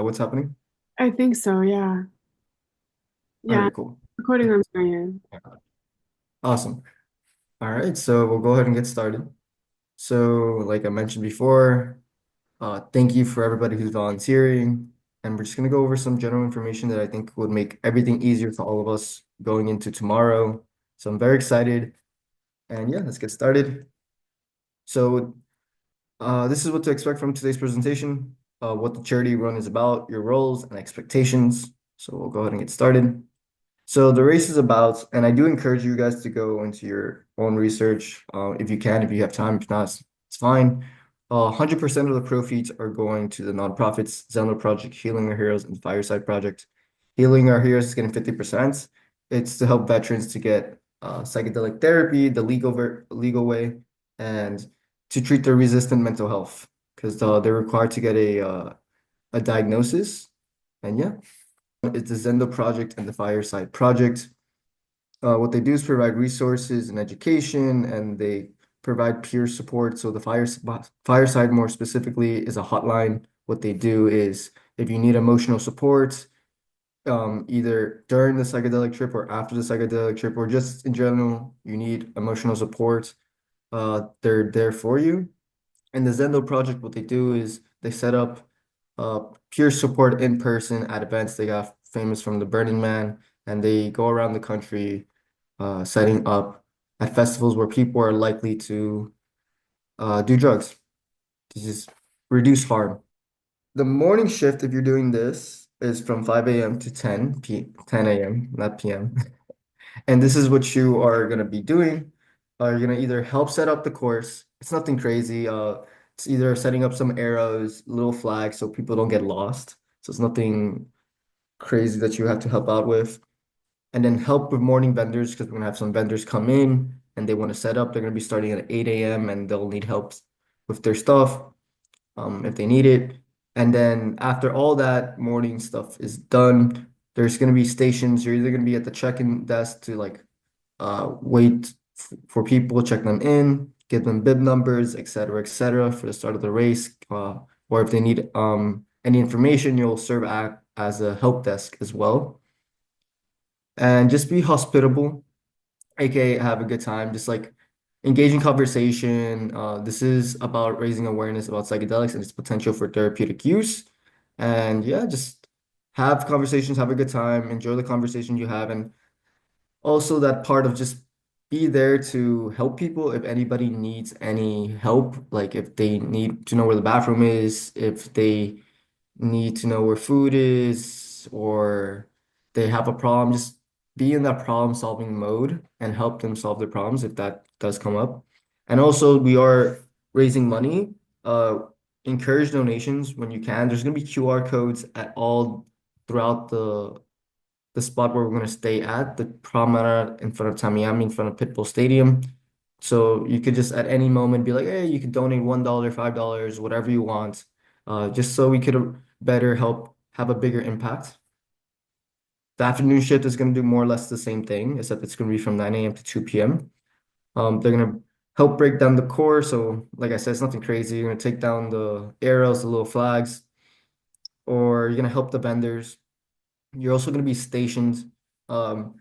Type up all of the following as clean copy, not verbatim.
What's happening? I think so, yeah. Yeah, Okay, cool. recording on my end. Awesome. All right, so we'll go ahead and get started. So, like I mentioned before, thank you for everybody who's volunteering. And we're just going to go over some general information that I think would make everything easier for all of us going into tomorrow. So, I'm very excited. And yeah, let's get started. So, this is what to expect from today's presentation, what the charity run is about, your roles and expectations. So, we'll go ahead and get started. So the race is about, and I do encourage you guys to go into your own research, if you can, if you have time. If not, it's fine. 100% of the proceeds are going to the nonprofits, Zenlo Project, Healing Our Heroes, and Fireside Project. Healing Our Heroes is getting 50%. It's to help veterans to get psychedelic therapy, the legal way, and to treat their resistant mental health because they're required to get a diagnosis. And yeah. It's the Zendo project and the Fireside project. What they do is provide resources and education, and they provide peer support. So the Fireside, more specifically, is a hotline. What they do is if you need emotional support, either during the psychedelic trip or after the psychedelic trip, or just in general, you need emotional support, they're there for you. And the Zendo project, what they do is they set up peer support in person at events. They got famous from the Burning Man, and they go around the country setting up at festivals where people are likely to do drugs to just reduce harm. The morning shift, if you're doing this, is from 5 a.m. to 10 a.m., not p.m. And this is what you are going to be doing. You're going to either help set up the course. It's nothing crazy. It's either setting up some arrows, little flags so people don't get lost. So it's nothing crazy that you have to help out with. And then help with morning vendors because we're going to have some vendors come in and they want to set up. They're going to be starting at 8 a.m. and they'll need help with their stuff if they need it. And then after all that morning stuff is done, there's going to be stations. You're either going to be at the check-in desk to like wait for people, check them in, give them bib numbers, et cetera, for the start of the race. Or if they need any information, you'll serve as a help desk as well. And just be hospitable, aka have a good time, just like engage in conversation. This is about raising awareness about psychedelics and its potential for therapeutic use. And yeah, just have conversations, have a good time, enjoy the conversation you have, and also that part of just be there to help people if anybody needs any help, like if they need to know where the bathroom is, if they need to know where food is, or they have a problem, just be in that problem solving mode and help them solve their problems if that does come up. And also we are raising money. Uh, Encourage donations when you can. There's gonna be QR codes at all throughout the spot where we're going to stay at, the promenade in front of Tamiami, in front of Pitbull Stadium. So you could just at any moment be like, hey, you could donate $1, $5, whatever you want, just so we could better help have a bigger impact. The afternoon shift is going to do more or less the same thing, except it's going to be from 9 a.m. to 2 p.m. They're going to help break down the core. So, like I said, it's nothing crazy. You're going to take down the arrows, the little flags, or you're going to help the vendors. You're also going to be stationed. Um,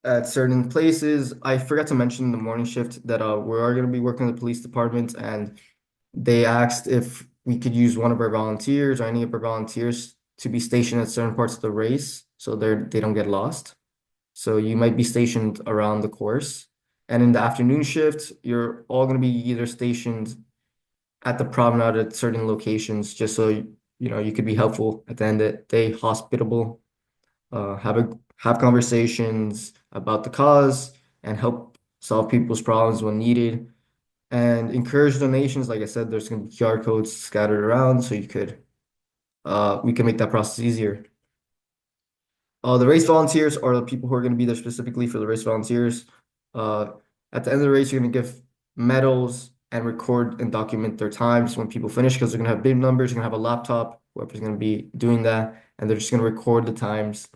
at certain places. I forgot to mention in the morning shift that we are going to be working with the police department, and they asked if we could use one of our volunteers or any of our volunteers to be stationed at certain parts of the race so they don't get lost. So you might be stationed around the course. And in the afternoon shift, you're all going to be either stationed at the promenade at certain locations just so you know you could be helpful at the end of the day, hospitable, have conversations about the cause and help solve people's problems when needed and encourage donations. Like I said, there's going to be QR codes scattered around so you could we can make that process easier. The race volunteers are the people who are going to be there specifically for the race volunteers. Uh, at the end of the race, you're going to give medals and record and document their times when people finish because they're going to have bib numbers. You're going to have a laptop, whoever's going to be doing that, and they're just going to record the times.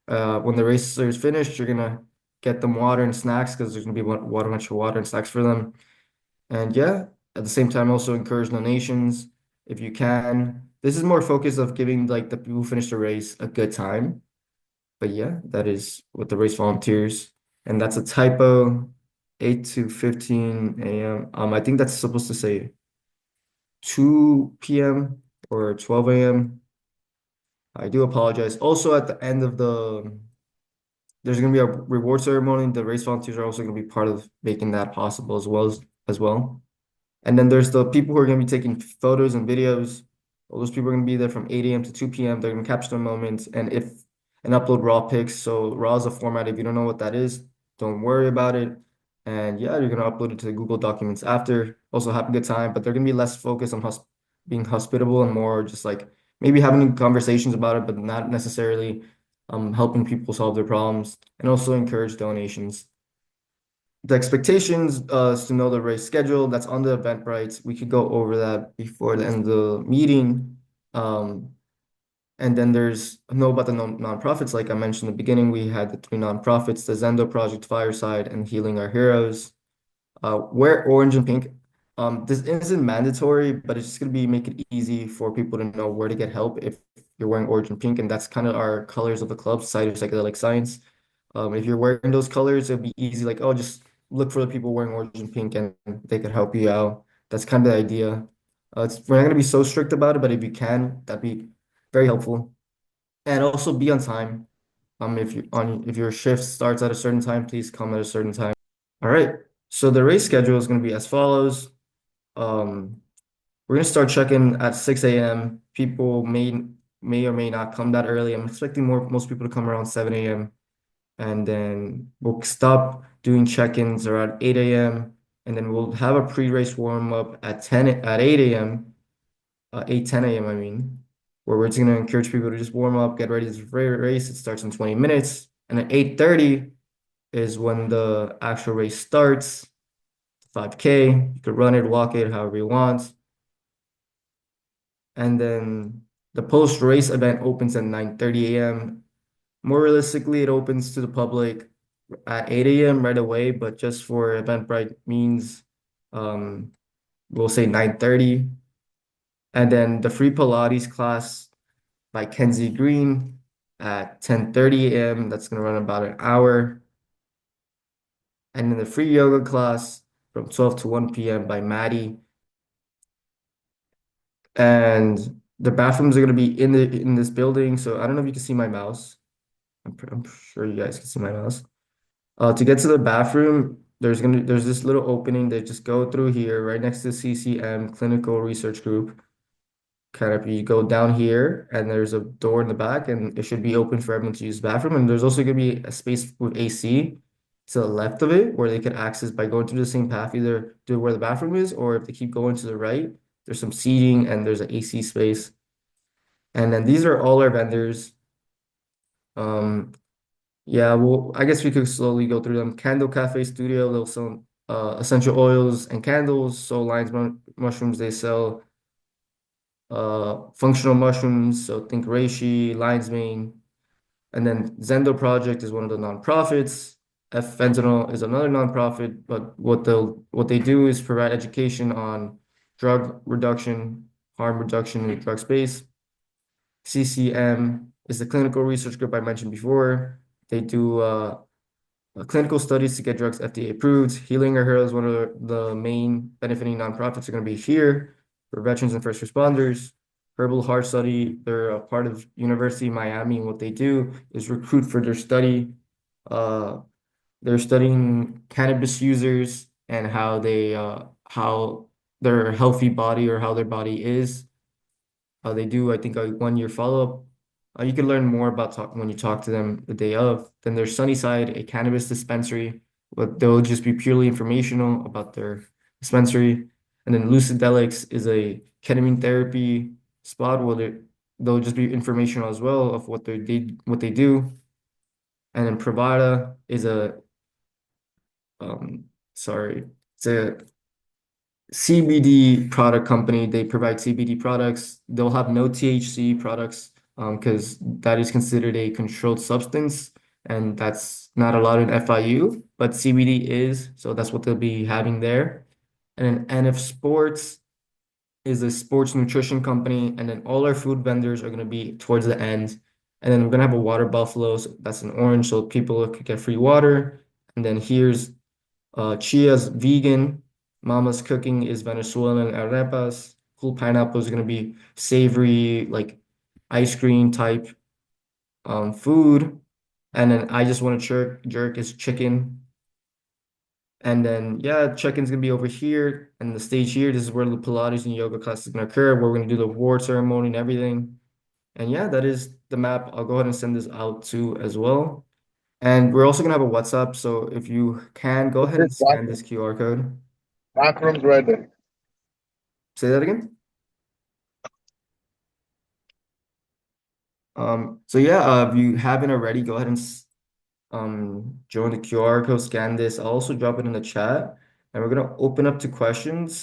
When the race is finished, you're gonna get them water and snacks because there's gonna be water, bunch of water and snacks for them. And yeah, at the same time, also encourage donations if you can. This is more focused of giving like the people who finish the race a good time. But yeah, that is what the race volunteers. And that's a typo, 8 to 15 a.m. I think that's supposed to say 2 p.m. or 12 a.m. I do apologize. Also, at the end of there's going to be a reward ceremony. The race volunteers are also going to be part of making that possible as well. And then there's the people who are going to be taking photos and videos. All those people are going to be there from 8 a.m. to 2 p.m. They're going to capture the moments and upload raw pics. So raw is a format. If you don't know what that is, don't worry about it. And yeah, you're going to upload it to the Google Documents after. Also have a good time, but they're going to be less focused on being hospitable and more just like maybe having conversations about it, but not necessarily helping people solve their problems and also encourage donations. The expectations is to know the race schedule that's on the Eventbrite. We could go over that before the end of the meeting. Um, and then there's know about the nonprofits. Like I mentioned in the beginning, we had the three nonprofits, the Zendo Project, Fireside, and Healing Our Heroes. Wear orange and pink. This isn't mandatory, but it's just gonna be make it easy for people to know where to get help if you're wearing orange and pink, and that's kind of our colors of the club, Society of Psychedelic Science. If you're wearing those colors, it'd be easy, like, oh, just look for the people wearing orange and pink and they could help you out. That's kind of the idea. We're not gonna be so strict about it, but if you can, that'd be very helpful. And also be on time. If your shift starts at a certain time, please come at a certain time. All right. So the race schedule is going to be as follows. Um, we're going to start checking at 6 a.m. People may or may not come that early. I'm expecting most people to come around 7 a.m. And then we'll stop doing check-ins around 8 a.m. And then we'll have a pre-race warm-up at 8 a.m. 8:10 a.m. I mean, where we're just going to encourage people to just warm up, get ready to race. It starts in 20 minutes. And at 8:30 is when the actual race starts. 5K. You could run it, walk it, however you want. And then the post-race event opens at 9:30 a.m. More realistically, it opens to the public at 8 a.m. right away, but just for Eventbrite means um, we'll say 9:30. And then the free Pilates class by Kenzie Green at 10:30 a.m. That's going to run about an hour. And then the free yoga class from 12 to 1 p.m. by Maddie. And the bathrooms are going to be in this building. So I don't know if you can see my mouse. I'm sure you guys can see my mouse. To get to the bathroom, there's this little opening that just go through here, right next to CCM Clinical Research Group. Kind of you go down here, and there's a door in the back, and it should be open for everyone to use the bathroom. And there's also going to be a space with AC to the left of it, where they can access by going through the same path, either to where the bathroom is, or if they keep going to the right, there's some seating and there's an AC space. And then these are all our vendors. Um, yeah, well, I guess we could slowly go through them. Candle Cafe Studio, they'll sell essential oils and candles. So Lion's Mushrooms, they sell functional mushrooms. So think reishi, lion's mane. And then Zendo Project is one of the nonprofits. F Fentanyl is another nonprofit, but what they do is provide education on drug reduction, harm reduction in the drug space. CCM is the clinical research group I mentioned before. They do clinical studies to get drugs FDA approved. Healing Our Heroes, one of the main benefiting nonprofits, are going to be here for veterans and first responders. Herbal Heart Study, they're a part of University of Miami, and what they do is recruit for their study. Uh, they're studying cannabis users and how their healthy body or how their body is. They do, I think, a 1 year follow-up. You can learn more about when you talk to them the day of. Then there's Sunnyside, a cannabis dispensary, but they'll just be purely informational about their dispensary. And then Lucidelics is a ketamine therapy spot where they'll just be informational as well of what they do. And then Pravada is um sorry, it's a CBD product company. They provide CBD products. They'll have no THC products because that is considered a controlled substance and that's not allowed in FIU, but CBD is, so that's what they'll be having there. And then NF Sports. is a sports nutrition company, and then all our food vendors are gonna be towards the end. And then we're gonna have a water buffalo, so that's an orange, so people could get free water. And then here's Chia's vegan. Mama's cooking is Venezuelan arepas. Cool Pineapple is gonna be savory, like ice cream type food. And then I just want to jerk is chicken. And then yeah, chicken's gonna be over here and the stage here. This is where the Pilates and yoga class is gonna occur, where we're gonna do the award ceremony and everything. And yeah, that is the map. I'll go ahead and send this out too as well. And we're also gonna have a WhatsApp, so if you can go ahead and scan this QR code. Bathroom's ready. Say that again. So yeah, if you haven't already, go ahead and join the QR code, scan this. I'll also drop it in the chat, and we're gonna open up to questions.